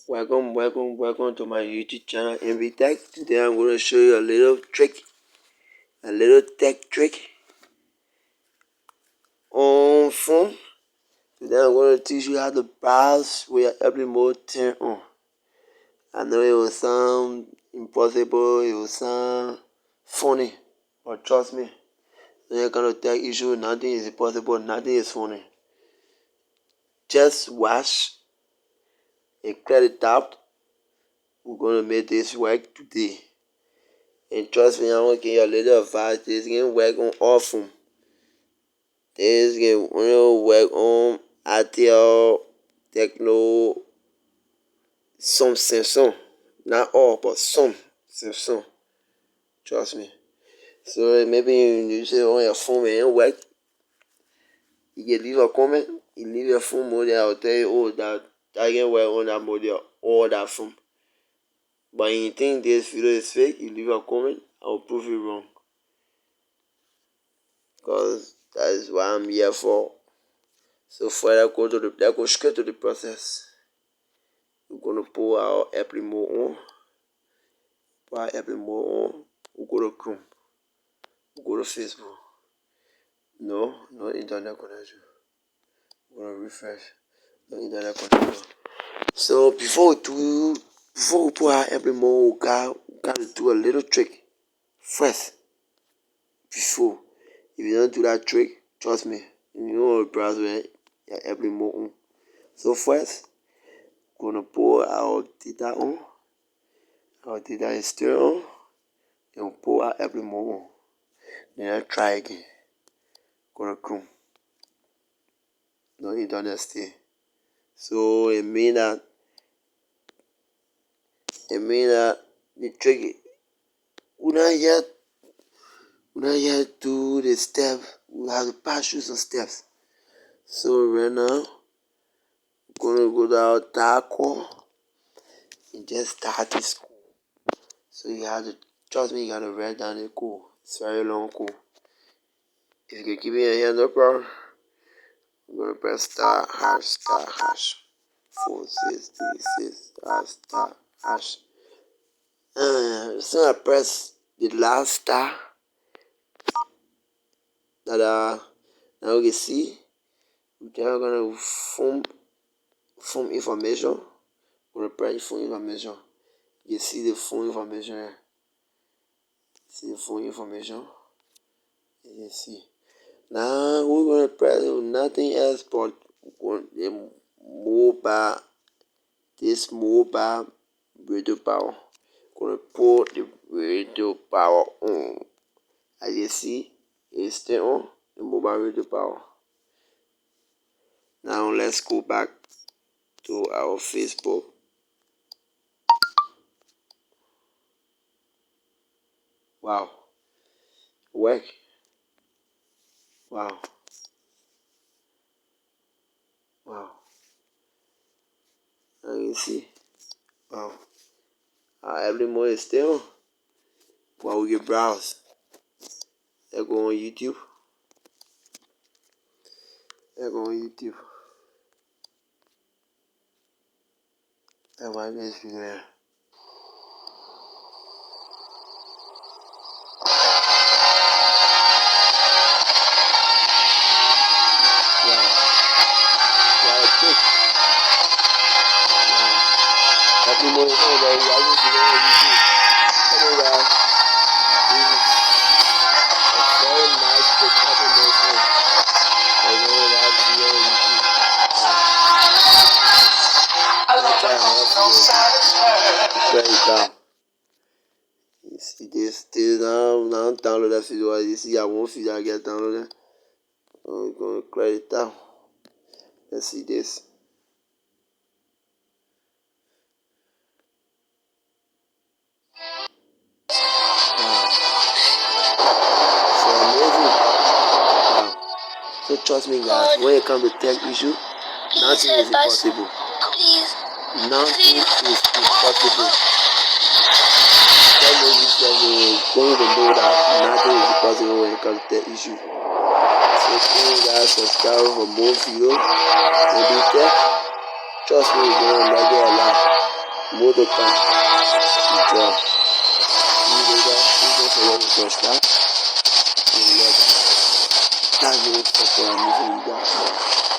Welcome to my YouTube channel, MV Tech. Today I'm going to show you a little trick, a little tech trick on phone. Today I'm going to teach you how to browse with your airplane mode turned on. I know it will sound impossible, it will sound funny, but trust me, when you're going to tech issue, nothing is impossible, nothing is funny. Just watch and clear it out. We're going to make this work today. And trust me, I'm going to give you a little advice. This can work on all phones. This can only work on Itel, Tecno, some Samsung. Not all, but some Samsung. Trust me. So maybe you say on your phone it ain't work. You can leave a comment. You leave your phone model. I'll tell you, oh, that can work on that model or that phone. But you think this video is fake, you leave a comment. I'll prove you wrong. Because that is what I'm here for. So for that, go straight to the process. We're gonna pull our airplane mode on. Pull our airplane mode on. We go to Chrome. We go to Facebook. No internet connection. We're gonna refresh. No internet connection. So before we pull our airplane mode, we gotta do a little trick first. Before, if you don't do that trick, trust me, you don't want to browse with your airplane mode on. So first, we're gonna pull our data on. Our data is still on. And we'll pull our airplane mode on. Then I try again. Go to Chrome. No internet still. So it means that the trick we not yet do the step. We have to pass through some steps. So right now, we're gonna go to our tab core and just start this code. So you have to trust me, you gotta write down the code. It's very long code. If you can keep it in here, no problem. I'm gonna press star hash 4636 star hash. So I press the last star that now you can see we're gonna phone information. We're gonna press phone information. You see the phone information here. See the phone information. You can see. Now we're gonna press nothing else but the mobile. This mobile radio power. Gonna put the radio power on. As you see, it's still on the mobile radio power. Now let's go back to our Facebook. Wow, work. Wow. Now you see. Wow. Every more is still on. While we get browse. Let's go on YouTube. Let's watch this video there. Happy more is on, baby. I just see on YouTube. Come on, guys. This is a very nice trick. Happy more is on. And then we'll have to see on YouTube. There you go. You see this now download that video. You see I won't video I get downloaded. I'm gonna clear it down. Let's see this. Wow. So amazing. Wow. So trust me guys, when it comes to tech issue, nothing is impossible. Nothing is impossible. Tell me this going to know that nothing is impossible when it comes to tech issue. So please guys, subscribe for more videos. Maybe tech. Trust me, you're gonna enjoy your life. Modoka, enjoy. See you later. Please don't forget to subscribe and like 5 minutes before I'm leaving you guys.